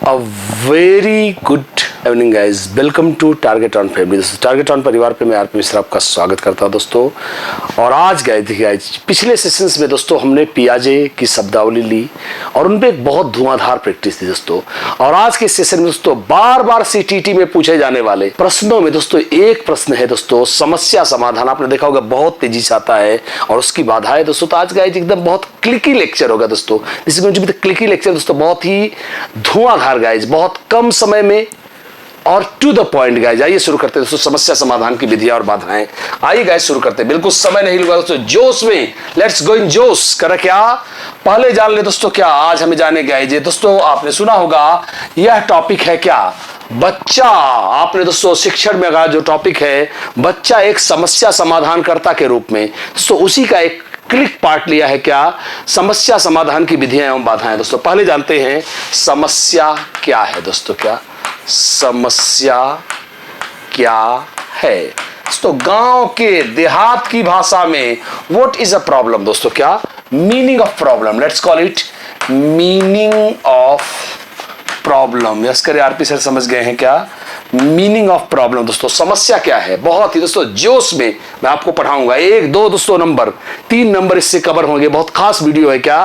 A very good evening guys, welcome to target on family. दोस्तों target on परिवार पे मैं आरपी मिश्रा आपका स्वागत करता हूं दोस्तों। और आज गए थे गाइज, पिछले सेशंस में दोस्तों हमने पियाजे की शब्दावली ली और उन पे एक बहुत धुआंधार प्रैक्टिस थी दोस्तों। और आज के सेशन में दोस्तों बार बार सीटीटी में पूछे जाने वाले प्रश्नों में दोस्तों एक प्रश्न है दोस्तों समस्या समाधान। आपने देखा होगा बहुत तेजी से आता है और उसकी बाधाएं दोस्तों। तो आज गाइज एकदम बहुत क्लिकी लेक्चर होगा दोस्तों। This is going to be the clicky lecture दोस्तों, बहुत ही धुआंधार गाइज, बहुत कम समय में और टू द पॉइंट गाइज। आइए शुरू करते हैं दोस्तों समस्या समाधान की विधियां और बाधाएं। आइए गाइज शुरू करते हैं, बिल्कुल समय नहीं लगा दोस्तों, जोश में लेट्स गो इन जोश। कर क्या पहले जान ले दोस्तों, क्या आज हमें जाने गाइज दोस्तों। आपने सुना होगा यह टॉपिक है क्या, बच्चा। आपने दोस्तों शिक्षण में अगर जो टॉपिक है बच्चा एक समस्या समाधानकर्ता के रूप में दोस्तों, उसी का एक क्लिक पार्ट लिया है क्या, समस्या समाधान की विधियां एवं बाधाएं। दोस्तों पहले जानते हैं समस्या क्या है दोस्तों। क्या समस्या क्या है दोस्तों, गांव के देहात की भाषा में व्हाट इज अ प्रॉब्लम दोस्तों। क्या meaning of problem, let's call it meaning of problem. Yes करें आरपी सर, समझ गए हैं क्या मीनिंग ऑफ प्रॉब्लम दोस्तों। समस्या क्या है, बहुत ही दोस्तों जोश में मैं आपको पढ़ाऊंगा। 1 2 दोस्तों नंबर 3 नंबर इससे कवर होंगे। बहुत खास वीडियो है क्या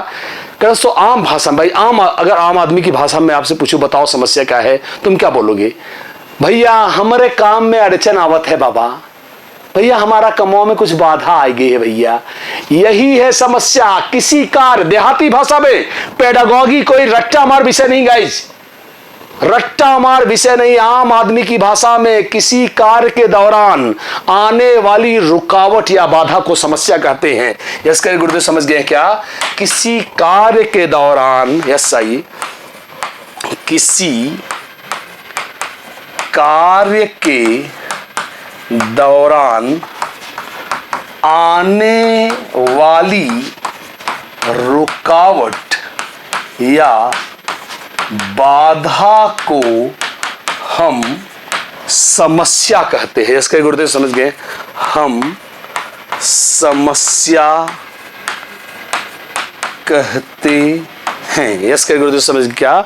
दोस्तों। आम भाषा में भाई, अगर आम आदमी की भाषा में आपसे पूछूं बताओ समस्या क्या है, तुम क्या बोलोगे? भैया हमारे काम में अड़चन आवत है बाबा, भैया हमारा कमाओ में कुछ बाधा आ गई है भैया, यही है समस्या। किसी कार्य, देहाती भाषा में पेडागॉगी कोई रट्टा मार विषय नहीं गाइज, रट्टा मार विषय नहीं। आम आदमी की भाषा में किसी कार्य के दौरान आने वाली रुकावट या बाधा को समस्या कहते हैं। यस करें गुरुदेव, समझ गए क्या, किसी कार्य के दौरान, यस सही, किसी कार्य के दौरान आने वाली रुकावट या बाधा को हम समस्या कहते हैं। इसके गुरुदेव समझ गए, हम समस्या कहते हैं। यस करें गुरुदेव समझ गए क्या,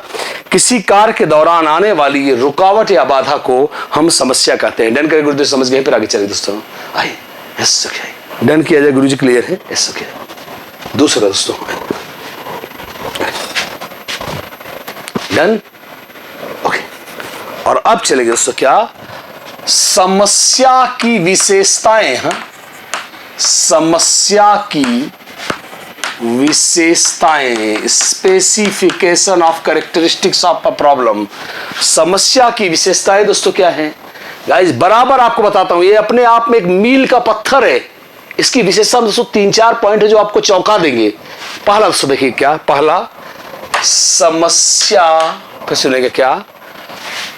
किसी कार्य के दौरान आने वाली रुकावट या बाधा को हम समस्या कहते हैं। डन करें गुरुदेव समझ गए, फिर आगे चलिए दोस्तों। आइए यस ओके, डन किया जाए गुरुजी, क्लियर है। यस ओके, दूसरा दोस्तों डन ओके। और अब चलेंगे दोस्तों क्या, समस्या की विशेषताएं। हाँ, समस्या की विशेषताएं, specification of characteristics of a problem. समस्या की विशेषताएं दोस्तों क्या है गाइस, बराबर आपको बताता हूं। ये अपने आप में एक मील का पत्थर है। इसकी विशेषता दोस्तों 3-4 पॉइंट है जो आपको चौंका देंगे। पहला दोस्तों देखिए क्या, पहला समस्या, फिर सुनेंगे क्या,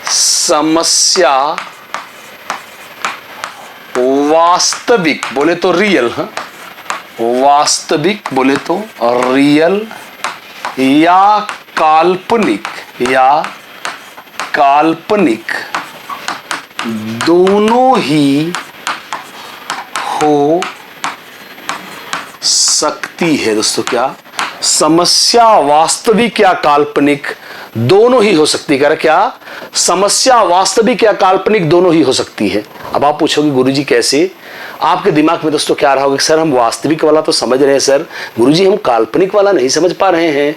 समस्या वास्तविक बोले तो रियल, हाँ वास्तविक बोले तो रियल, या काल्पनिक, या काल्पनिक दोनों ही हो सकती है दोस्तों। क्या समस्या वास्तविक या काल्पनिक दोनों ही हो सकती है। क्या समस्या वास्तविक या काल्पनिक दोनों ही हो सकती है। अब आप पूछोगे गुरुजी कैसे, आपके दिमाग में दोस्तों क्या रहा होगा, सर हम वास्तविक वाला तो समझ रहे हैं सर, गुरुजी हम काल्पनिक वाला नहीं समझ पा रहे हैं।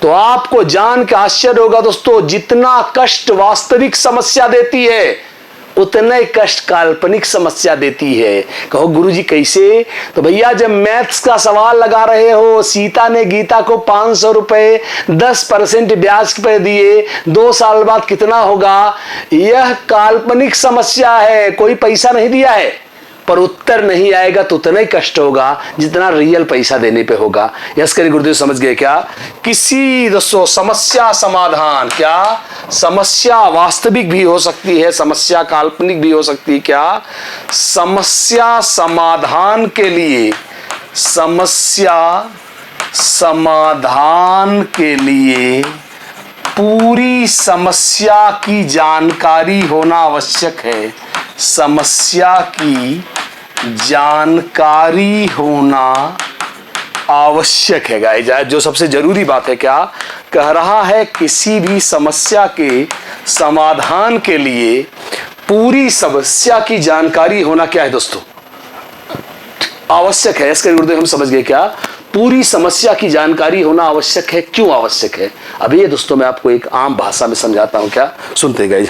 तो आपको जान के आश्चर्य होगा दोस्तों, जितना कष्ट वास्तविक समस्या देती है उतना ही कष्ट काल्पनिक समस्या देती है। कहो गुरुजी कैसे, तो भैया जब मैथ्स का सवाल लगा रहे हो, सीता ने गीता को 500 रुपए 10% ब्याज पे दिए, 2 साल बाद कितना होगा, यह काल्पनिक समस्या है, कोई पैसा नहीं दिया है, पर उत्तर नहीं आएगा तो उतना ही कष्ट होगा जितना रियल पैसा देने पे होगा। यस करिए गुरुदेव समझ गए क्या, किसी दोस्तों समस्या समाधान, क्या समस्या वास्तविक भी हो सकती है, समस्या काल्पनिक भी हो सकती है। क्या समस्या समाधान के लिए, समस्या समाधान के लिए पूरी समस्या की जानकारी होना आवश्यक है। समस्या की जानकारी होना आवश्यक है गाइस। जो सबसे जरूरी बात है क्या, कह रहा है किसी भी समस्या के समाधान के लिए पूरी समस्या की जानकारी होना क्या है दोस्तों, आवश्यक है। इसका गुरुदेव हम समझ गए क्या, पूरी समस्या की जानकारी होना आवश्यक है। क्यों आवश्यक है, अभी ये दोस्तों मैं आपको एक आम भाषा में समझाता हूं, क्या सुनते गए।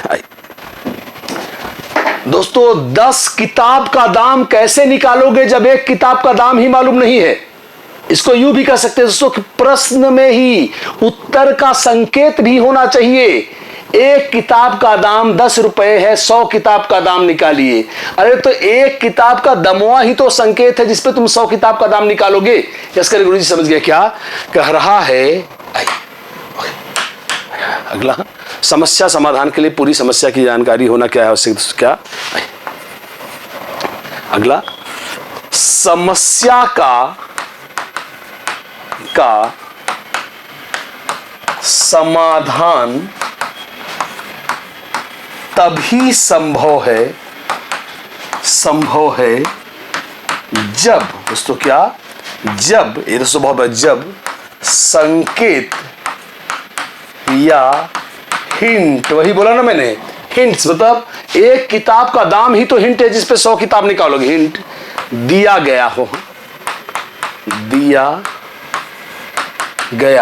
दोस्तों 10 किताब का दाम कैसे निकालोगे जब एक किताब का दाम ही मालूम नहीं है। इसको यूं भी कह सकते हैं दोस्तों कि प्रश्न में ही उत्तर का संकेत भी होना चाहिए। एक किताब का दाम 10 रुपए है, 100 किताब का दाम निकालिए। अरे तो एक किताब का दमवा ही तो संकेत है जिसपे तुम 100 किताब का दाम निकालोगे। इसका गुरु जी समझ गए क्या, कह रहा है अगला, समस्या समाधान के लिए पूरी समस्या की जानकारी होना क्या है आवश्यक, क्या अगला, समस्या का समाधान तभी संभव है जब दोस्तों क्या, जब ये दोस्तों बहुत जब संकेत या हिंट, वही बोला ना मैंने, हिंट्स मतलब एक किताब का दाम ही तो हिंट है जिसपे 100 किताब निकालोगे। हिंट दिया गया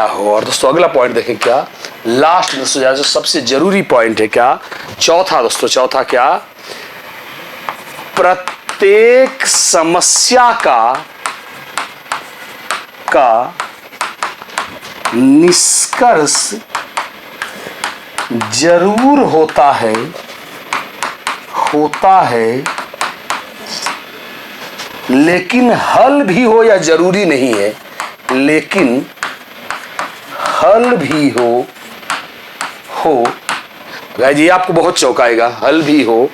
हो। और दोस्तों अगला पॉइंट देखें, क्या लास्ट दोस्तों जो सबसे जरूरी पॉइंट है, क्या चौथा दोस्तों, चौथा क्या, प्रत्येक समस्या का निष्कर्ष जरूर होता है लेकिन हल भी हो या जरूरी नहीं है, लेकिन हल भी हो गाइस ये आपको बहुत चौंकाएगा, हल भी हो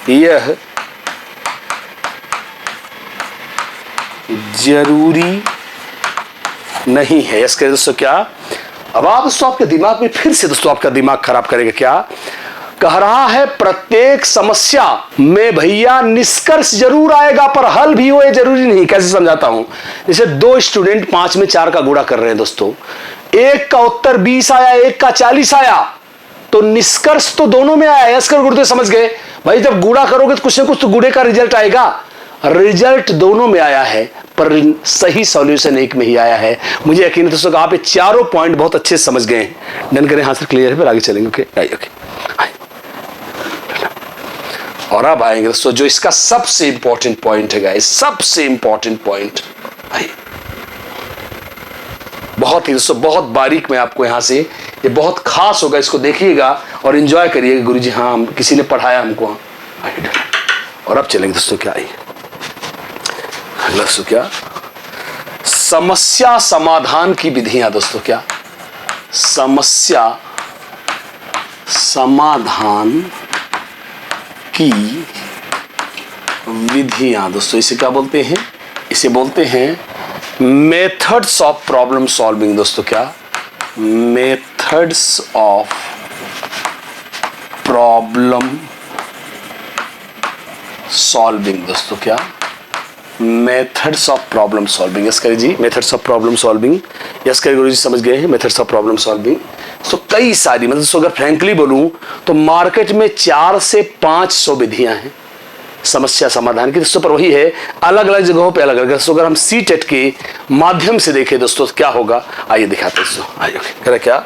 यह जरूरी नहीं है। इसके दोस्तों क्या, अब आप दोस्तों आपके दिमाग में फिर से दोस्तों आपका दिमाग खराब करेगा, क्या कह रहा है, प्रत्येक समस्या में भैया निष्कर्ष जरूर आएगा पर हल भी हो ये जरूरी नहीं। कैसे समझाता हूं, जैसे 2 स्टूडेंट 5 में 4 का गुणा कर रहे हैं दोस्तों, एक का उत्तर 20 आया, एक का 40 आया, तो निष्कर्ष तो दोनों में आया। इसका गुरुदेव समझ गए भाई, जब गुणा करोगे तो कुछ ना कुछ तो गुणे का रिजल्ट आएगा। रिजल्ट दोनों में आया है पर सही सॉल्यूशन एक में ही आया है। मुझे यकीन है दोस्तों आप ये चारों पॉइंट बहुत अच्छे से समझ गए हैं। डन करें, हाँ सर क्लियर है, फिर आगे चलेंगे। ओके और अब आएंगे दोस्तों जो इसका सबसे इंपॉर्टेंट पॉइंट है गाइस, सबसे इंपॉर्टेंट पॉइंट बहुत ही दोस्तों बहुत बारीक मैं आपको यहां से, ये बहुत खास होगा, इसको देखिएगा और एंजॉय करिएगा। गुरुजी हाँ किसी ने पढ़ाया हमको। और अब चलेंगे दोस्तों क्या है दोस्तों, क्या समस्या समाधान की विधियां दोस्तों, क्या समस्या समाधान की विधियां दोस्तों, इसे क्या बोलते हैं, इसे बोलते हैं मेथड्स ऑफ प्रॉब्लम सॉल्विंग दोस्तों, क्या मेथड्स ऑफ प्रॉब्लम सॉल्विंग दोस्तों, क्या methods of problem solving. Yes करिए जी, methods of problem solving. Yes करिए गुरुजी समझ गए हैं मेथड्स ऑफ प्रॉब्लम सॉल्विंग। तो कई सारी, मतलब अगर फ्रैंकली बोलूं तो मार्केट में 400 से 500 विधियां हैं समस्या समाधान की दोस्तों, पर वही है अलग अलग जगहों पे अलग अलग। दोस्तों अगर हम सीटेट के माध्यम से देखें दोस्तों क्या होगा, आइए दिखाते हैं दोस्तों। आइए करें क्या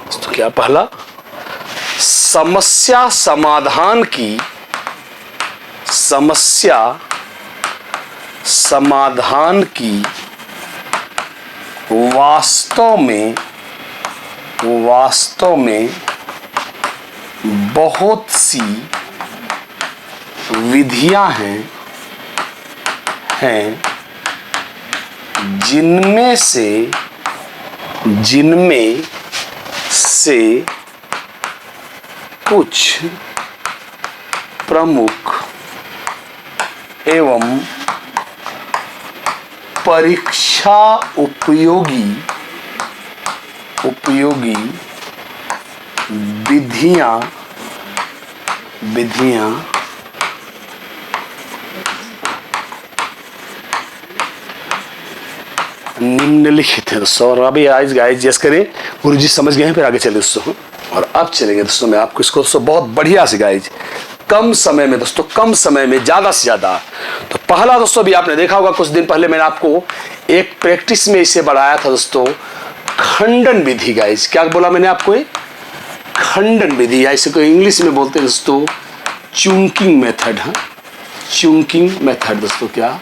दोस्तों, क्या पहला समस्या समाधान की, समस्या समाधान की वास्तव में बहुत सी विधियां हैं जिनमें से कुछ प्रमुख एवं परीक्षा उपयोगी विधियां निम्नलिखित है दोस्तों। और अभी आज गाइस जैस करें, गुरुजी समझ गए हैं, फिर आगे चले दोस्तों। और अब चलेंगे दोस्तों, मैं आपको इसको दोस्तों बहुत बढ़िया से गाइस कम समय में दोस्तों, कम समय में ज्यादा से ज्यादा। तो पहला दोस्तों भी आपने देखा होगा, कुछ दिन पहले मैंने आपको एक प्रैक्टिस में इसे बढ़ाया था दोस्तों, खंडन विधि। गाइस क्या बोला मैंने आपको? खंडन विधि, या इसे कोई इंग्लिश में बोलते हैं दोस्तों चुंकिंग मेथड। हाँ, चुंकिंग मेथड दोस्तों। क्या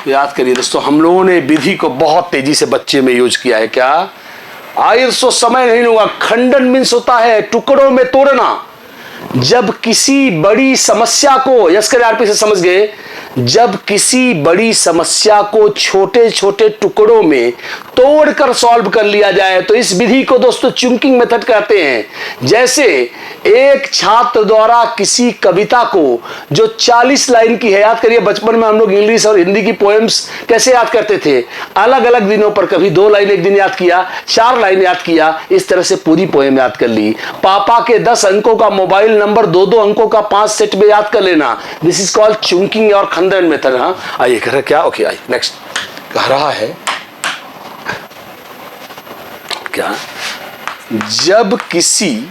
याद करिए दोस्तों, हम लोगों ने विधि को बहुत तेजी से बच्चे में यूज किया है। क्या आइए दोस्तों, समय नहीं लूंगा। खंडन मीन्स होता है टुकड़ों में तोड़ना। जब किसी बड़ी समस्या को, यस्कर आरपी से समझ गए, जब किसी बड़ी समस्या को छोटे छोटे टुकड़ों में तोड़कर सॉल्व कर लिया जाए, तो इस विधि को दोस्तों चुंकिंग मेथड कहते हैं। जैसे एक छात्र द्वारा किसी कविता को जो 40 लाइन की है, याद करिए बचपन में हम लोग इंग्लिश और हिंदी की पोएम्स कैसे याद करते थे, अलग अलग दिनों पर, कभी 2 लाइन एक दिन याद किया, 4 लाइन याद किया, इस तरह से पूरी पोएम याद कर ली। पापा के 10 अंकों का मोबाइल नंबर 2-2 अंकों का 5 सेट में याद कर लेना। दिस इज कॉल्ड चुंकिंग और खंडन मेथड। हाँ, आइए कह रहा क्या, ओके आइए नेक्स्ट कह रहा है क्या, जब किसी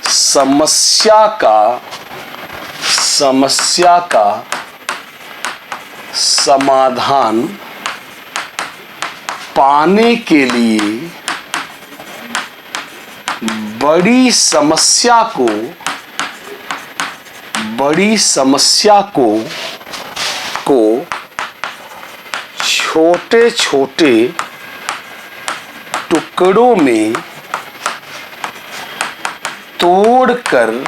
समस्या का समाधान पाने के लिए बड़ी समस्या को छोटे छोटे टुकड़ों में तोड़कर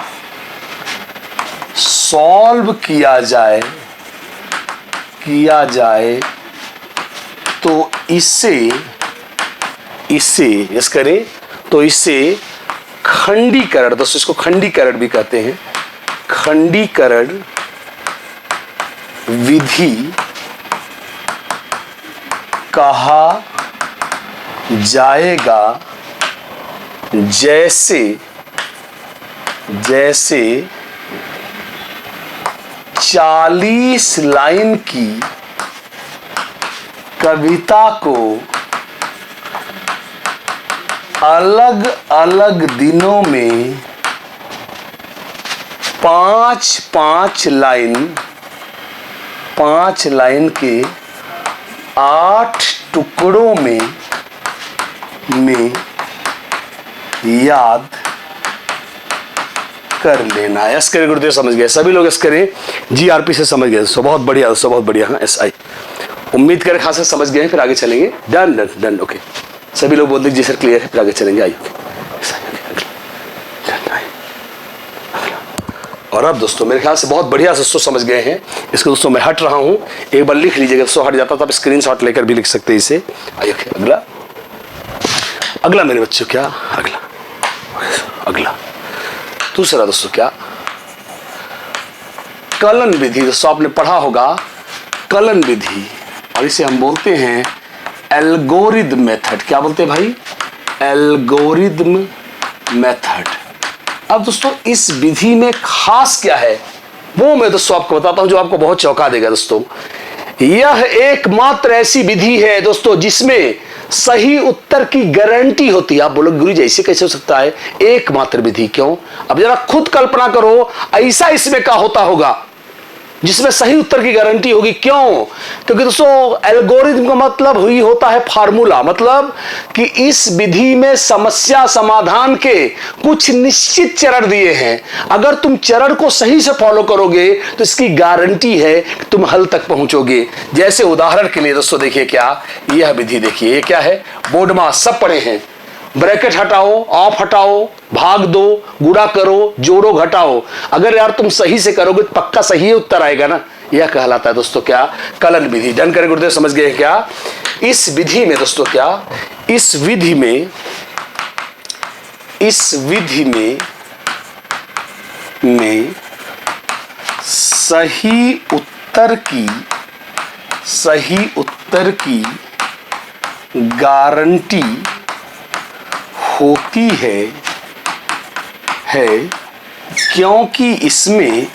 सॉल्व किया जाए तो इसे यस करें, तो इसे खंडीकरण, दोस्तों इसको खंडीकरण भी कहते हैं, खंडीकरण विधि कहा जाएगा। जैसे 40 लाइन की कविता को अलग अलग दिनों में 5 लाइन के 8 टुकड़ों में याद कर लेना। यस करें गुरुदेव, समझ गए सभी लोग? यस करें, जीआरपी से समझ गए दोस्तों, बहुत बढ़िया दोस्तों, बहुत बढ़िया। हाँ एस आई, उम्मीद करें खासा समझ गए हैं, फिर आगे चलेंगे। डन डन डन, ओके सभी लोग बोलते जी सर क्लियर है, फिर आगे चलेंगे। आइए और अब दोस्तों मेरे ख्याल से बहुत बढ़िया दोस्तों समझ गए हैं इसको। दोस्तों मैं हट रहा हूं, एक बार लिख लीजिएगा दोस्तों, हट जाता तो आप स्क्रीनशॉट लेकर भी लिख सकते हैं इसे। आइए अगला मेरे बच्चों, क्या अगला दूसरा दोस्तों, क्या कलन विधि। दोस्तों आपने पढ़ा होगा कलन विधि, और इसे हम बोलते हैं एल्गोरिथम मेथड। क्या बोलते हैं भाई? Algorithm method. अब दोस्तों इस विधि में खास क्या है वो मैं दोस्तों आपको बताता हूं, जो आपको बहुत चौंका देगा दोस्तों। यह एकमात्र ऐसी विधि है दोस्तों जिसमें सही उत्तर की गारंटी होती है। आप बोलोगे गुरुजी ऐसे कैसे हो सकता है? एकमात्र विधि। क्यों? अब जरा खुद कल्पना करो, ऐसा इसमें क्या होता होगा जिसमें सही उत्तर की गारंटी होगी। क्यों? क्योंकि दोस्तों एल्गोरिथम का मतलब ही होता है फार्मूला, मतलब कि इस विधि में समस्या समाधान के कुछ निश्चित चरण दिए हैं। अगर तुम चरण को सही से फॉलो करोगे तो इसकी गारंटी है कि तुम हल तक पहुंचोगे। जैसे उदाहरण के लिए दोस्तों देखिए, क्या यह विधि देखिए, ये क्या है, बोर्ड में सब पढ़े हैं। ब्रैकेट हटाओ, ऑफ हटाओ, भाग दो, गुणा करो, जोड़ो, घटाओ। अगर यार तुम सही से करोगे तो पक्का सही उत्तर आएगा ना। यह कहलाता है दोस्तों क्या? कलन विधि। डन करें गुरुदेव, समझ गए क्या? इस विधि में दोस्तों, क्या इस विधि में सही उत्तर की गारंटी होती है क्योंकि इसमें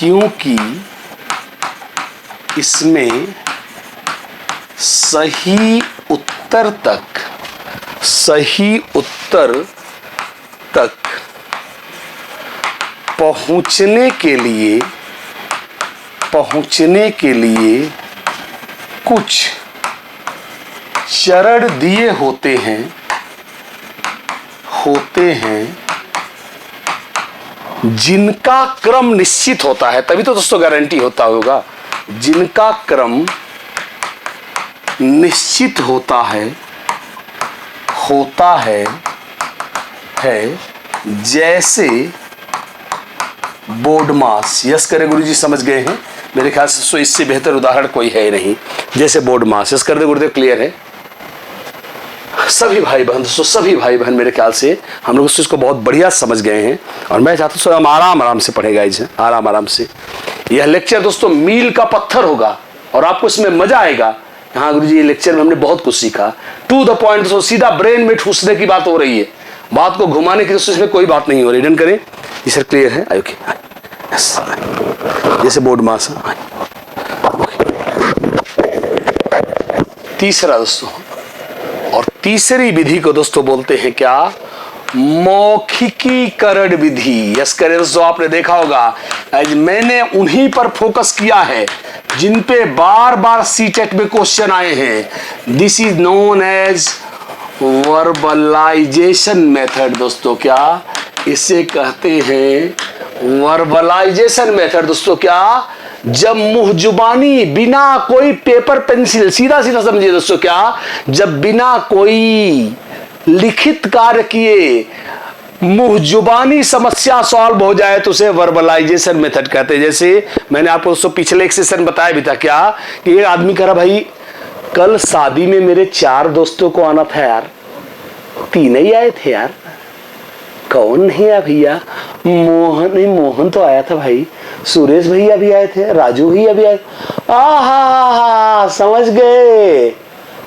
क्योंकि इसमें सही उत्तर तक पहुंचने के लिए कुछ चरण दिए होते हैं जिनका क्रम निश्चित होता है, तभी तो दोस्तों गारंटी होता होगा। जिनका क्रम निश्चित होता है जैसे बोर्ड मास। यस करे गुरुजी, समझ गए हैं मेरे ख्याल से। सो इससे बेहतर उदाहरण कोई है ही नहीं। जैसे बोर्ड मास। यस कर दे गुरुदेव, क्लियर है सभी भाई बहन। दोस्तों सभी भाई बहन मेरे ख्याल से हम लोग इसको बहुत बढ़िया समझ गए हैं, और मैं चाहता हूँ हम आराम से पढ़ेगा इसे, आराम से। यह लेक्चर दोस्तों मील का पत्थर होगा और आपको इसमें मजा आएगा। हाँ गुरुजी, ये लेक्चर में हमने बहुत कुछ सीखा। टू द पॉइंट दोस्तों, सीधा ब्रेन में ठूसने की बात हो रही है, बात को घुमाने की दोस्तों इसमें कोई बात नहीं हो रही। डन करें जी सर, क्लियर है? ओके, जैसे बोर्ड मास। तीसरा दोस्तों, और तीसरी विधि को दोस्तों बोलते हैं क्या? मौखिकीकरण विधि। यस करें दोस्तों, आपने देखा होगा आज मैंने उन्हीं पर फोकस किया है जिन पे बार बार सीटेट में क्वेश्चन आए हैं। This is known as verbalization method. दोस्तों क्या इसे कहते हैं? Verbalization method. दोस्तों क्या, जब मुंह जुबानी बिना कोई पेपर पेंसिल, सीधा समझिए दोस्तों क्या, जब बिना कोई लिखित कार्य किए मुंह जुबानी समस्या सॉल्व हो जाए तो उसे वर्बलाइजेशन मेथड कहते हैं। जैसे मैंने आपको दोस्तों पिछले एक सेशन बताया भी था क्या, कि एक आदमी कह रहा भाई कल शादी में मेरे 4 दोस्तों को आना था यार, 3 ही आए थे यार। कौन नहीं है भैया? मोहन तो आया था भाई, सुरेश भैया भी आए थे, राजू भैया भी आए। आहा, समझ गए,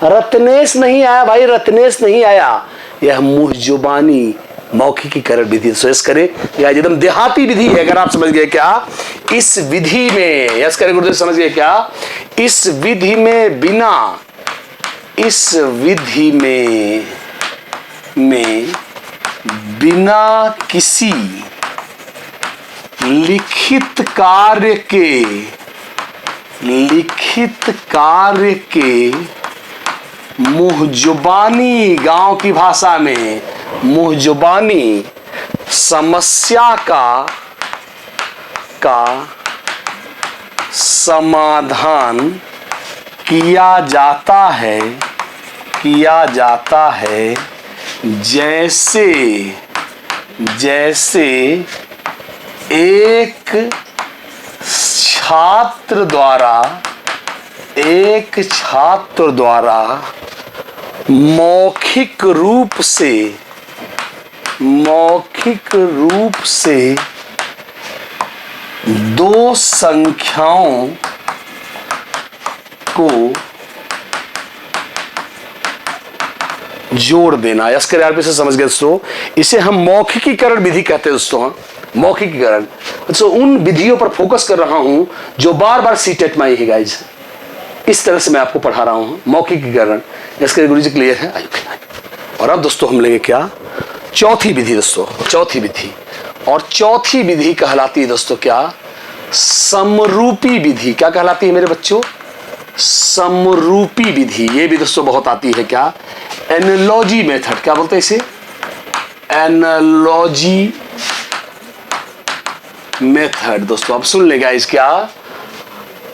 रत्नेश नहीं आया भाई, रत्नेश नहीं आया। यह मुंह जुबानी मौखिकीकरण विधि। सोच करें, यह एकदम देहाती विधि है। अगर आप समझ गए क्या, इस विधि में, यस करें गुरुदेव, समझ गए क्या, इस विधि में बिना किसी लिखित कार्य के मुंह जुबानी, गांव की भाषा में मुंह जुबानी समस्या का समाधान किया जाता है जैसे एक छात्र द्वारा मौखिक रूप से 2 संख्याओं को जोड़ देना। यस करें आप इसे समझ गए दोस्तों, इसे हम मौखिकीकरण विधि कहते हैं दोस्तों। मौखिकीकरण, तो उन विधियों पर फोकस कर रहा हूं जो बार बार सीटेट में आई है गाइज। इस तरह से मैं आपको पढ़ा रहा हूं मौखिकीकरण। यस करें गुरुजी, क्लियर है? और अब दोस्तों हम लेंगे क्या? चौथी विधि दोस्तों, चौथी विधि। और चौथी विधि कहलाती है दोस्तों क्या? समरूपी विधि। क्या कहलाती है मेरे बच्चों? समरूपी विधि। ये भी दोस्तों बहुत आती है क्या? Analogy method. क्या बोलते हैं इसे? Analogy method. दोस्तों आप सुन लेगा इस, क्या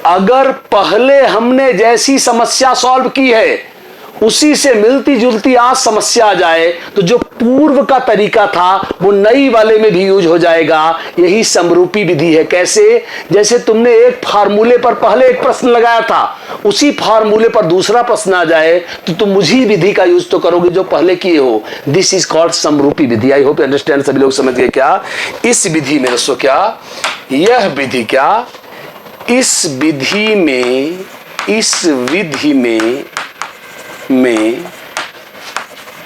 अगर पहले हमने जैसी समस्या सॉल्व की है उसी से मिलती जुलती आज समस्या आ जाए तो जो पूर्व का तरीका था वो नई वाले में भी यूज हो जाएगा। यही समरूपी विधि है। कैसे? जैसे तुमने एक फार्मूले पर पहले एक प्रश्न लगाया था, उसी फार्मूले पर दूसरा प्रश्न आ जाए तो तुम उसी विधि का यूज तो करोगे जो पहले किए हो। दिस इज कॉल्ड समरूपी विधि। आई होप अंडरस्टैंड, सभी लोग समझ गए क्या? इस विधि में दोस्तों क्या, यह विधि क्या, इस विधि में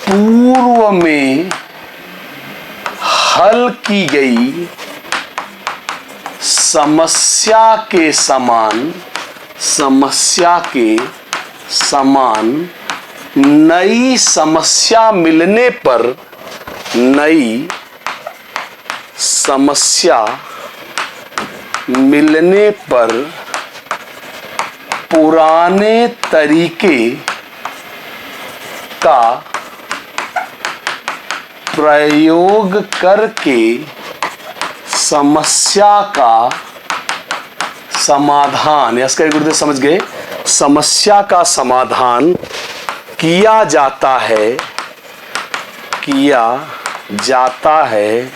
पूर्व में हल की गई समस्या के समान नई समस्या मिलने पर पुराने तरीके का प्रयोग करके समस्या का समाधान, इसका गुरुदेव समझ गए, समस्या का समाधान किया जाता है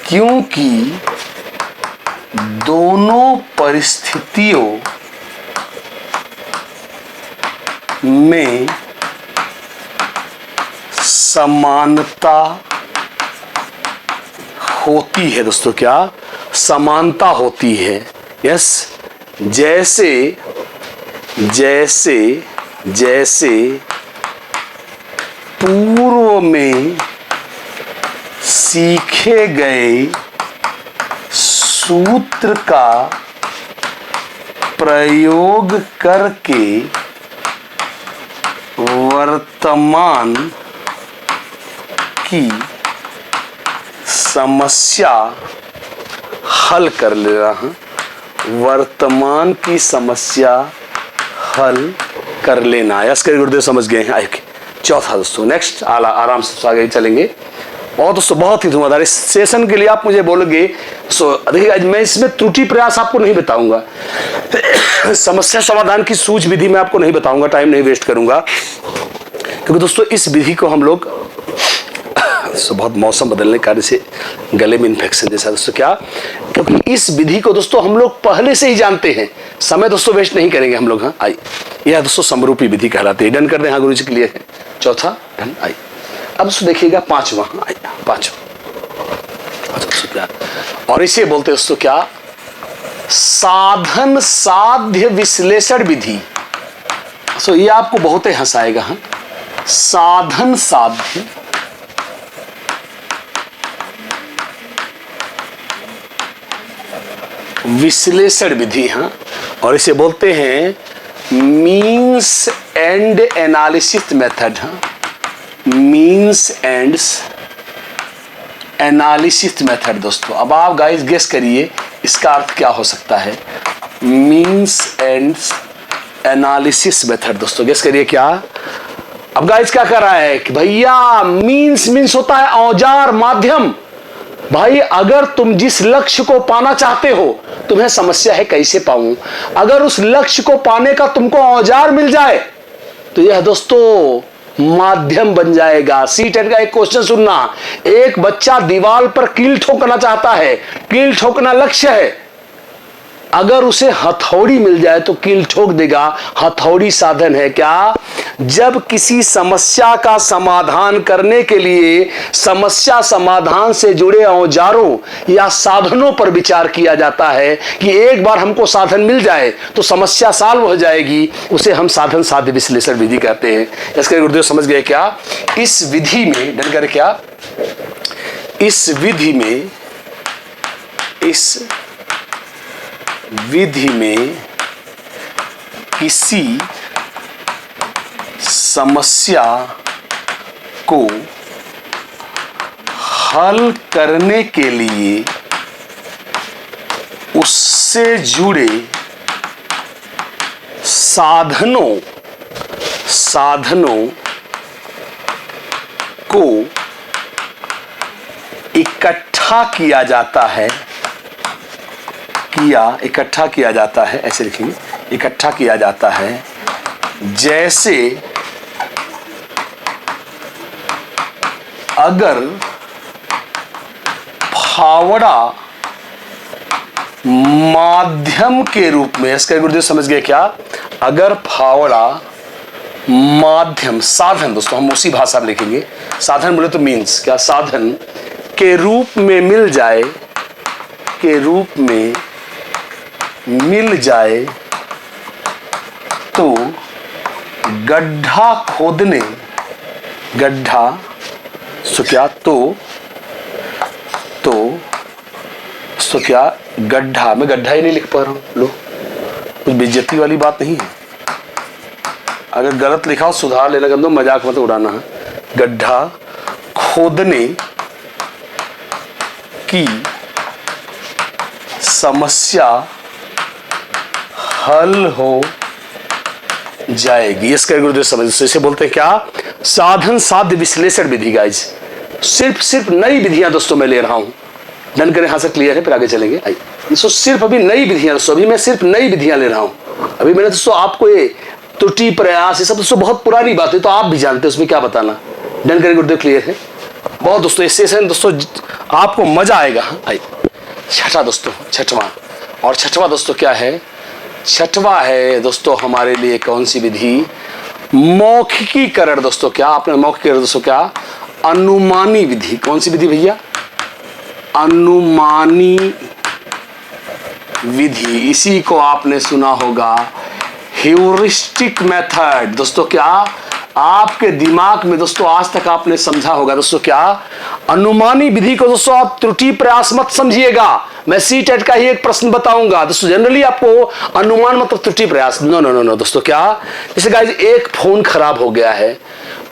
क्योंकि दोनों परिस्थितियों में समानता होती है। दोस्तों क्या समानता होती है? यस, जैसे पूर्व में सीखे गए सूत्र का प्रयोग करके वर्तमान की समस्या हल कर लेना है। वर्तमान की समस्या हल कर लेना है। इसके गुरुदेव समझ गए हैं। आइए चौथा दोस्तों, नेक्स्ट आराम से आगे चलेंगे। और दोस्तों बहुत ही धुआंधार इस सेशन के लिए आप मुझे बोलोगे, देखिए मैं इसमें त्रुटि प्रयास आपको नहीं बताऊंगा, समस्या समाधान की सूझ विधि में आपको नहीं बताऊंगा, टाइम नहीं वेस्ट करूंगा, क्योंकि दोस्तों इस विधि को हम लोग बहुत मौसम बदलने के कारण से गले में इन्फेक्शन जैसा दोस्तों क्या, क्योंकि इस विधि को दोस्तों हम लोग पहले से ही जानते हैं, समय दोस्तों वेस्ट नहीं करेंगे हम लोग। हाँ आई, यह दोस्तों समरूपी विधि कहलाती है। डन कर दें? हाँ गुरु जी के लिए है चौथा डन। आई अब दोस्तों देखिएगा पांचवा, क्या, और इसे बोलते दोस्तों क्या, साधन साध्य विश्लेषण विधि। सो ये आपको बहुत ही हंसाएगा। हाँ, साधन साध्य विश्लेषण विधि। हाँ, और इसे बोलते हैं मीन्स एंड एनालिसिस मेथड। हाँ, मीन्स एंड एनालिसिस मेथड। दोस्तों अब आप गाइस गेस करिए इसका अर्थ क्या हो सकता है। मीन्स एंड एनालिसिस मेथड दोस्तों गेस करिए क्या। अब गाइस क्या कर रहा है कि भैया मीन्स होता है औजार, माध्यम। भाई अगर तुम जिस लक्ष्य को पाना चाहते हो, तुम्हें समस्या है कैसे पाऊं, अगर उस लक्ष्य को पाने का तुमको औजार मिल जाए तो यह दोस्तों माध्यम बन जाएगा। सीटेट का एक क्वेश्चन सुनना, एक बच्चा दीवार पर कील ठोकना चाहता है, कील ठोकना लक्ष्य है, अगर उसे हथौड़ी मिल जाए तो कील ठोक देगा। हथौड़ी साधन है क्या? जब किसी समस्या का समाधान करने के लिए समस्या समाधान से जुड़े औजारों या साधनों पर विचार किया जाता है कि एक बार हमको साधन मिल जाए तो समस्या सॉल्व हो जाएगी, उसे हम साधन साध्य विश्लेषण विधि कहते हैं। इसके गुरुदेव समझ गए क्या? इस विधि में डर कर क्या, इस विधि में किसी समस्या को हल करने के लिए उससे जुड़े साधनों को इकट्ठा किया जाता है, ऐसे लिखेंगे, इकट्ठा किया जाता है। जैसे अगर फावड़ा माध्यम के रूप में, इसका गुरुदेव समझ गए क्या? अगर फावड़ा माध्यम, साधन दोस्तों हम उसी भाषा में लिखेंगे, साधन बोले तो मीन्स क्या, साधन के रूप में मिल जाए तो गड्ढा खोदने गड्ढा, मैं गड्ढा ही नहीं लिख पा रहा हूं, लो कुछ बेइज्जती वाली बात नहीं है। अगर गलत लिखा हो सुधार लेना, कर दो, मजाक मत उड़ाना है। गड्ढा खोदने की समस्या हल हो जाएगी। इसका गुरुदेव समझ, इसे बोलते हैं क्या? साधन साध्य विश्लेषण विधि। गाइज सिर्फ नई विधियां दोस्तों मैं ले रहा हूं। डन करें, हाँ सर क्लियर है, फिर आगे चलेंगे। दोस्तों सिर्फ अभी नई विधियां, दोस्तों अभी मैं सिर्फ नई विधियां ले रहा हूं। अभी मैंने दोस्तों आपको ये त्रुटि प्रयास ये सब दोस्तों बहुत पुरानी बात है, तो आप भी जानते हैं उसमें क्या बताना। डन करें गुरुदेव, क्लियर है बहुत दोस्तों। इस सेशन दोस्तों आपको मजा आएगा। छठा दोस्तों, छठवां, और छठवां दोस्तों क्या है? छठवां है दोस्तों हमारे लिए कौन सी विधि? मौखिकीकरण। दोस्तों क्या आपने मौखिकीकरण दोस्तों क्या? अनुमानी विधि। कौन सी विधि भैया? अनुमानी विधि। इसी को आपने सुना होगा ह्यूरिस्टिक मेथड। दोस्तों क्या आपके दिमाग में दोस्तों आज तक आपने समझा होगा दोस्तों क्या? अनुमानी विधि को दोस्तों आप त्रुटि प्रयास मत समझिएगा। मैं सीटेट का ही एक प्रश्न बताऊंगा दोस्तों। जनरली आपको अनुमान मतलब त्रुटि प्रयास, नो नो नो नो दोस्तों क्या? जैसे गाइस एक फोन खराब हो गया है,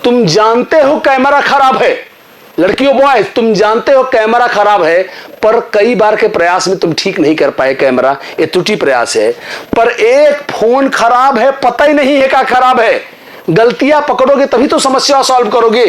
तुम जानते हो कैमरा खराब है, लड़कियों बॉयज तुम जानते हो कैमरा खराब है, पर कई बार के प्रयास में तुम ठीक नहीं कर पाए कैमरा, ये त्रुटि प्रयास है। पर एक फोन खराब है, पता ही नहीं है क्या खराब है, गलतियां पकड़ोगे तभी तो समस्या सॉल्व करोगे।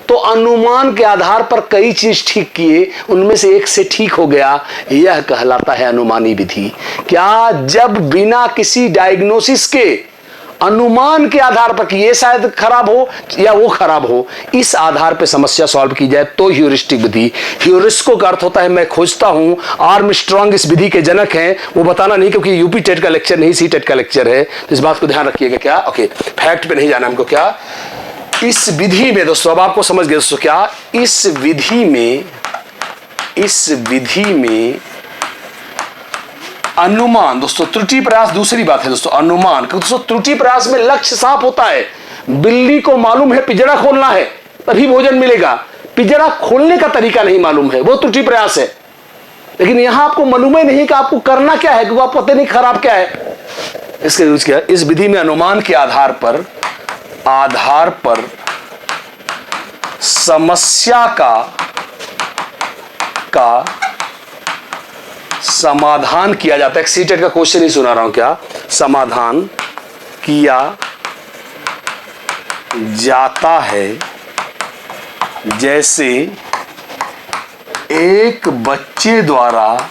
तो अनुमान के आधार पर कई चीज ठीक किए, उनमें से एक से ठीक हो गया, यह कहलाता है अनुमानी विधि। क्या? जब बिना किसी डायग्नोसिस के अनुमान के आधार पर कि ये शायद खराब हो या वो खराब हो, इस आधार पर समस्या सॉल्व की जाए तो ह्यूरिस्टिक विधि। ह्यूरिस्को का अर्थ होता है मैं खोजता हूं। आर्मस्ट्रांग इस विधि के जनक हैं, वो बताना नहीं क्योंकि यूपी टेट का लेक्चर नहीं सी टेट का लेक्चर है, तो इस बात को ध्यान रखिएगा। क्या? ओके, फैक्ट पे नहीं जाना हमको। क्या इस विधि में दोस्तों, अब आपको समझ गए दोस्तों क्या? इस विधि में अनुमान दोस्तों, त्रुटि प्रयास दूसरी बात है दोस्तों। अनुमान दोस्तों, त्रुटि प्रयास में लक्ष्य साफ होता है। बिल्ली को मालूम है पिंजरा खोलना है तभी भोजन मिलेगा, पिंजरा खोलने का तरीका नहीं मालूम है, वो त्रुटि प्रयास है। लेकिन यहां आपको मालूम ही नहीं कि आपको करना क्या है, क्योंकि आपको पता नहीं खराब क्या है। इसके यूज किया इस विधि में अनुमान के आधार पर समस्या का समाधान किया जाता है। एक सीटेट का क्वेश्चन ही सुना रहा हूं, क्या समाधान किया जाता है। जैसे एक बच्चे द्वारा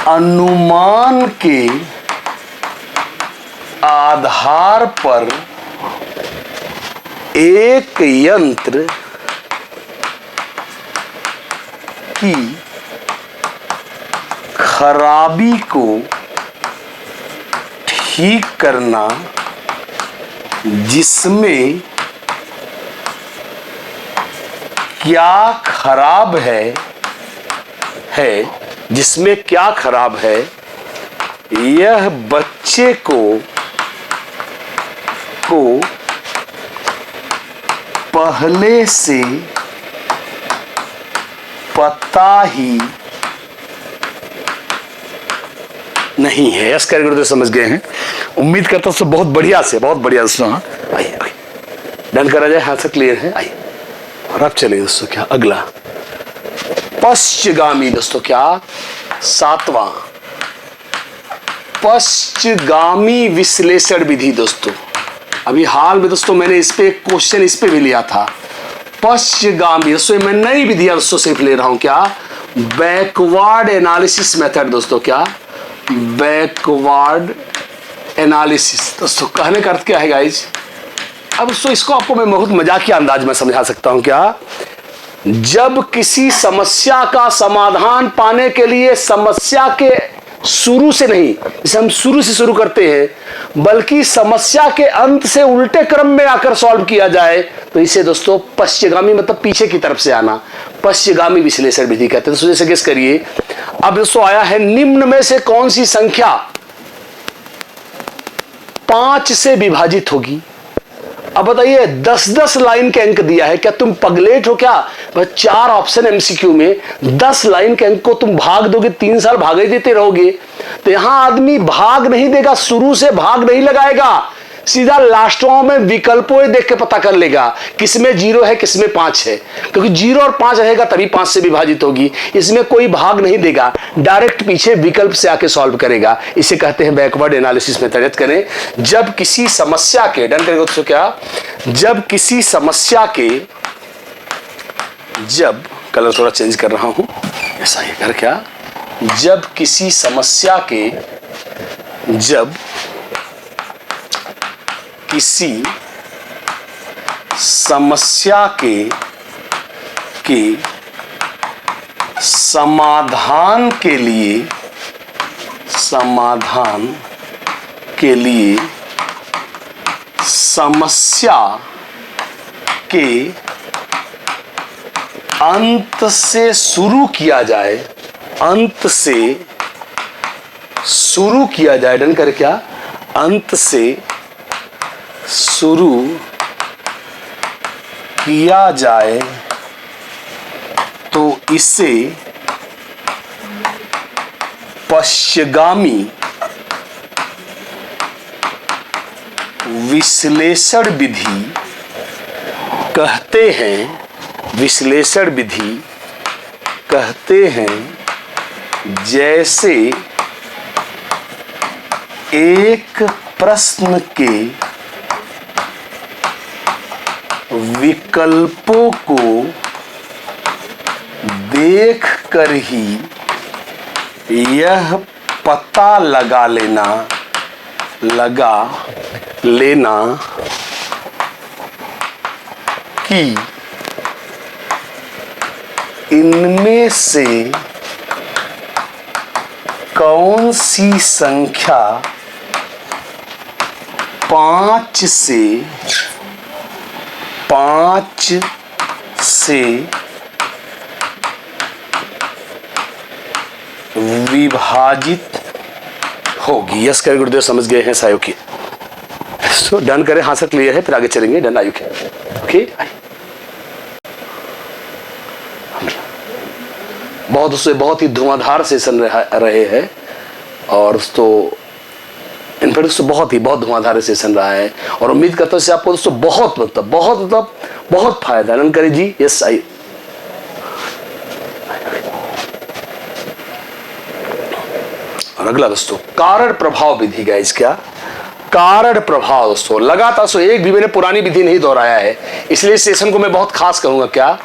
अनुमान के आधार पर एक यंत्र की खराबी को ठीक करना, जिसमें क्या खराब है जिसमें क्या खराब है, यह बच्चे को पहले से पता ही नहीं है। यस कर गुरुदेव समझ गए हैं, उम्मीद करता हूं बहुत बढ़िया दोस्तों। हाँ आइए डन करा जाए, हाथ से क्लियर है। आइए और अब चलिए दोस्तों क्या अगला पश्चगामी दोस्तों, क्या सातवां पश्चगामी विश्लेषण विधि। दोस्तों अभी हाल में दोस्तों मैंने इस पे एक क्वेश्चन इस पे भी लिया था। पश्चगामी दोस्तों मैं नई विधियां दोस्तों सिर्फ ले रहा हूं, क्या बैकवर्ड एनालिसिस मेथड। दोस्तों क्या बैकवर्ड एनालिसिस। दोस्तों कहने का अर्थ क्या है गाइज? अब दोस्तों इसको आपको मैं बहुत मजाकिया अंदाज में समझा सकता हूं। क्या जब किसी समस्या का समाधान पाने के लिए समस्या के शुरू से नहीं, इसे हम शुरू से शुरू करते हैं, बल्कि समस्या के अंत से उल्टे क्रम में आकर सॉल्व किया जाए, तो इसे दोस्तों पश्चगामी मतलब पीछे की तरफ से आना, पश्चगामी विश्लेषण विधि कहते हैं। दोस्तों जैसे गेस करिए, अब दोस्तों आया है निम्न में से कौन सी संख्या 5 से विभाजित होगी? अब बताइए 10-10 लाइन के अंक दिया है, क्या तुम पगलेट हो क्या? पर 4 ऑप्शन एमसीक्यू में 10 लाइन के अंक को तुम भाग दोगे, 3 साल भाग ही देते रहोगे। तो यहां आदमी भाग नहीं देगा, शुरू से भाग नहीं लगाएगा, सीधा लास्टों में विकल्पों देख के पता कर लेगा किसमें 0 है किसमें 5 है, क्योंकि 0 और 5 रहेगा तभी 5 से विभाजित होगी। इसमें कोई भाग नहीं देगा, डायरेक्ट पीछे विकल्प से आके सॉल्व करेगा। इसे कहते हैं बैकवर्ड एनालिसिस मेथड। करें जब किसी समस्या के, डन करेंगे तो क्या, जब किसी समस्या के, जब कलर थोड़ा चेंज कर रहा हूं, ऐसा ही कर क्या, जब किसी समस्या के, जब किसी समस्या के समाधान के लिए, समाधान के लिए समस्या के अंत से शुरू किया जाए, अंत से शुरू किया जाए, डन कर क्या, अंत से शुरू किया जाए तो इसे पश्चिगामी विश्लेषण विधि कहते हैं, विश्लेषण विधि कहते हैं। जैसे एक प्रश्न के विकल्पों को देख कर ही यह पता लगा लेना कि इनमें से कौन सी संख्या 5 से विभाजित होगी। यस करें गुरुदेव, समझ गए हैं सायों की। तो डन करें, हाँ सर क्लियर है, फिर आगे चलेंगे। डन आयु के ओके। बहुत उससे बहुत ही धुआंधार सेशन रहे हैं, और दोस्तों इन पर दोस्तों बहुत धुआंधार सेशन रहा है, और उम्मीद करता हूँ इससे आपको दोस्तों बहुत फायदा। डन करें जी, यस आई। और अगला दोस्तों कारण प्रभाव विधि। गाइस क्या कारण प्रभाव दोस्तों, लगातार सो एक भी मैंने पुरानी विधि नहीं दोहराया है, इसलिए सेशन को मैं बहुत खास कहूंगा। क्या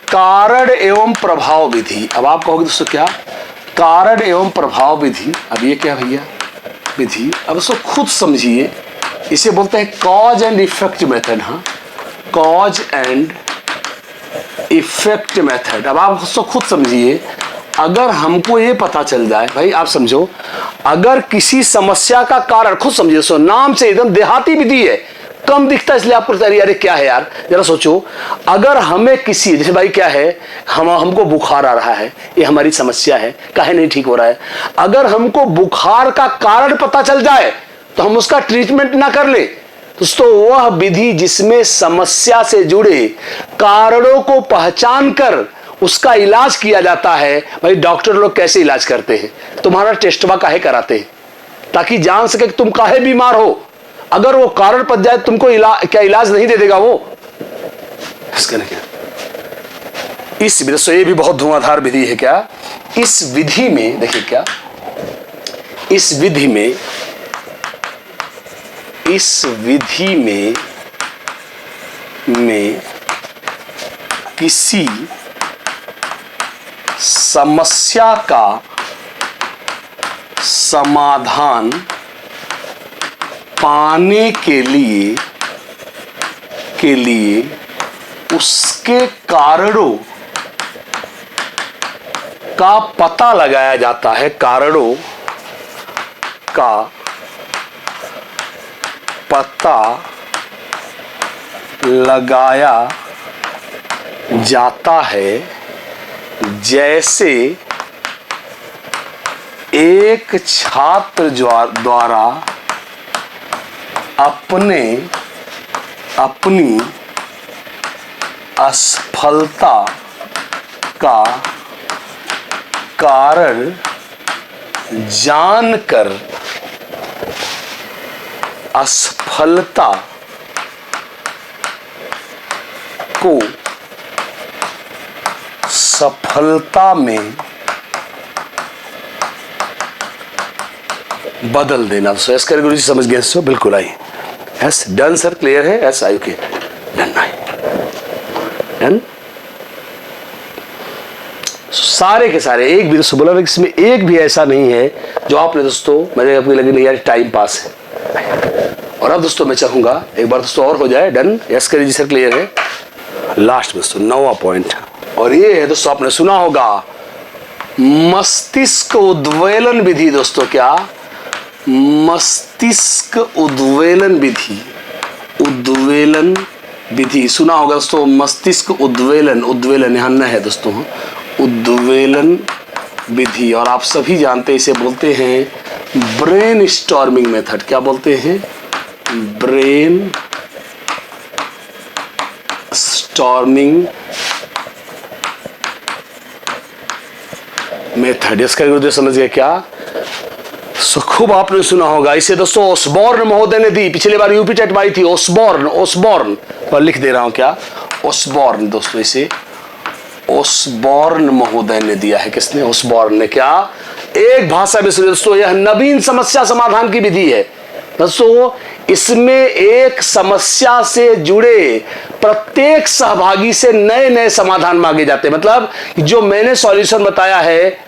कारण एवं प्रभाव विधि। अब आप कहोगे दोस्तों क्या कारण एवं प्रभाव विधि, अब ये क्या भैया विधि, अब दोस्तों खुद समझिए, इसे बोलते हैं कॉज एंड इफेक्ट मेथड। हाँ, कॉज एंड इफेक्ट मेथड। अब आप दोस्तों खुद समझिए, अगर हमको ये पता चल जाए, भाई आप समझो, अगर किसी समस्या का कारण, खुद समझिए दोस्तों, नाम से एकदम देहाती विधि है, कम दिखता है इसलिए आपको अरे क्या है यार, जरा सोचो, अगर हमें किसी, जैसे भाई क्या है, हमको बुखार आ रहा है, ये हमारी समस्या है, काहे नहीं ठीक हो रहा है, अगर हमको बुखार का कारण पता चल जाए तो हम उसका ट्रीटमेंट ना कर ले दोस्तों, वह विधि जिसमें समस्या से जुड़े कारणों को पहचान कर उसका इलाज किया जाता है। भाई डॉक्टर लोग कैसे इलाज करते हैं, तुम्हारा टेस्टवा काहे कराते हैं, ताकि जान सके कि तुम काहे बीमार हो। अगर वो कारण पता जाए तुमको क्या इलाज नहीं दे देगा वो। इसका क्या, इस विधि से, ये भी बहुत धुआंधार विधि है। क्या इस विधि में देखिए, क्या इस विधि में किसी समस्या का समाधान पाने के लिए उसके कारणों का पता लगाया जाता है, कारणों का पता लगाया जाता है। जैसे एक छात्र द्वारा अपनी असफलता का कारण जानकर असफलता को सफलता में बदल देना। सो एस कर गुरु जी समझ गए? सो बिल्कुल I yes done sir, clear है? Yes I okay done I done. सारे के सारे एक भी दोस्तों बोला, इसमें एक भी ऐसा नहीं है जो आपने दोस्तों मुझे अपनी लगे नहीं यार टाइम पास है। और अब दोस्तों मैं चाहूंगा एक बार दोस्तों और हो जाए। डन यस करिए जी सर, क्लियर है? लास्ट में दोस्तों 9वां पॉइंट, और ये है दोस्तों आपने सुना होगा मस्तिष्क उद्वेलन विधि। दोस्तों क्या? मस्तिष्क उद्वेलन विधि, उद्वेलन विधि सुना होगा दोस्तों। मस्तिष्क उद्वेलन, उद्वेलन यहां न है दोस्तों, उद्वेलन विधि। और आप सभी जानते हैं इसे बोलते हैं ब्रेन स्टॉर्मिंग मेथड। क्या बोलते हैं? Brain storming method. इसका गुरुदेव समझ गए क्या? खूब आपने सुना होगा इसे दोस्तों ओसबॉर्न महोदय ने दी। पिछली बार यूपी टेट में आई थी ओसबॉर्न, ओसबॉर्न और लिख दे रहा हूं क्या? ओसबॉर्न दोस्तों, इसे ओसबॉर्न महोदय ने दिया है। किसने? ओसबॉर्न ने। क्या? एक भाषा में सुनिए दोस्तों, यह नवीन समस्या समाधान की विधि है दोस्तों। इसमें एक समस्या से जुड़े प्रत्येक सहभागी से नए नए समाधान मांगे जाते हैं। मतलब जो मैंने सॉल्यूशन बताया है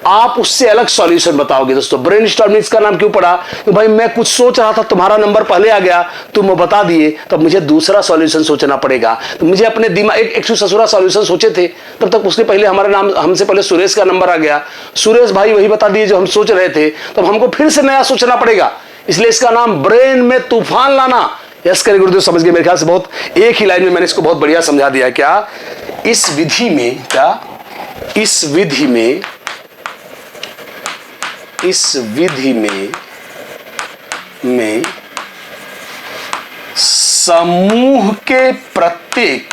आप उससे अलग सॉल्यूशन बताओगे दोस्तों। ब्रेनस्टॉर्मिंग का नाम क्यों पड़ा? तो भाई मैं कुछ सोच रहा था, तुम्हारा नंबर पहले आ गया, तुम वो बता दिए, तब मुझे दूसरा सॉल्यूशन सोचना पड़ेगा। तो मुझे अपने दिमाग एक ससुरा सॉल्यूशन सोचे थे, तब तक उसके पहले हमारा नाम, हमसे पहले सुरेश का नंबर आ गया, सुरेश भाई वही बता दिए जो हम सोच रहे थे, तब हमको फिर से नया सोचना पड़ेगा। इसलिए इसका नाम ब्रेन में तूफान लाना। यस करें गुरुदेव, समझ गए मेरे ख्याल से? बहुत एक ही लाइन में मैंने इसको बहुत बढ़िया समझा दिया। क्या इस विधि में, क्या इस विधि में समूह के प्रत्येक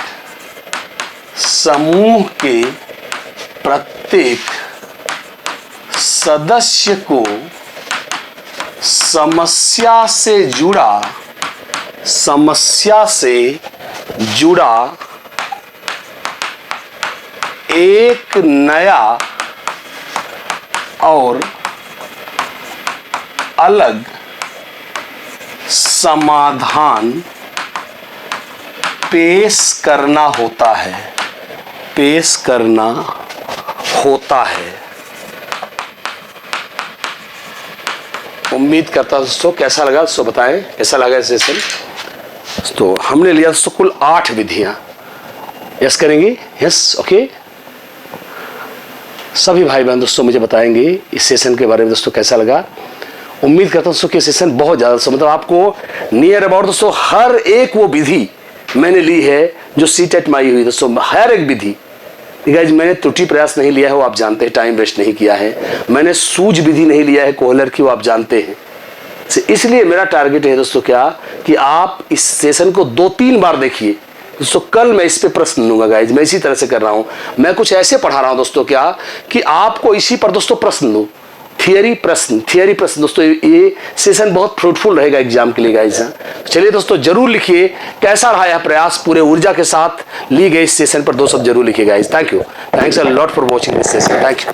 सदस्य को समस्या से जुड़ा एक नया और अलग समाधान पेश करना होता है। उम्मीद करता हूं दोस्तों कैसा लगा दोस्तों बताएं, कैसा लगा सेशन। तो हमने लिया दोस्तों कुल 8 विधियां। यस करेंगे? Yes okay. सभी भाई बहन दोस्तों मुझे बताएंगे इस सेशन के बारे में दोस्तों कैसा लगा। उम्मीद करता हूं दोस्तों कि सेशन बहुत ज्यादा मतलब आपको नियर अबाउट दोस्तों हर एक वो विधि मैंने ली है जो सीटेट में आई हुई दोस्तों, हर एक विधि। गाइस मैंने त्रुटि प्रयास नहीं लिया है, वो आप जानते हैं, टाइम वेस्ट नहीं किया है। मैंने सूझ विधि नहीं लिया है कोहलर की, वो आप जानते हैं। इसलिए मेरा टारगेट है दोस्तों क्या कि आप इस सेशन को 2-3 बार देखिए दोस्तों। कल मैं इस पे प्रश्न लूंगा गाइज, मैं इसी तरह से कर रहा हूं, मैं कुछ ऐसे पढ़ा रहा हूं दोस्तों क्या कि आपको इसी पर दोस्तों प्रश्न दो, थियरी प्रश्न दोस्तों। ये सेशन बहुत फ्रूटफुल रहेगा एग्जाम के लिए गाइज। चलिए दोस्तों जरूर लिखिए कैसा रहा यह प्रयास, पूरे ऊर्जा के साथ ली गई इस सेशन पर 2 शब्द जरूर लिखिए guys. Thank you, thanks a lot for watching this session, thank you.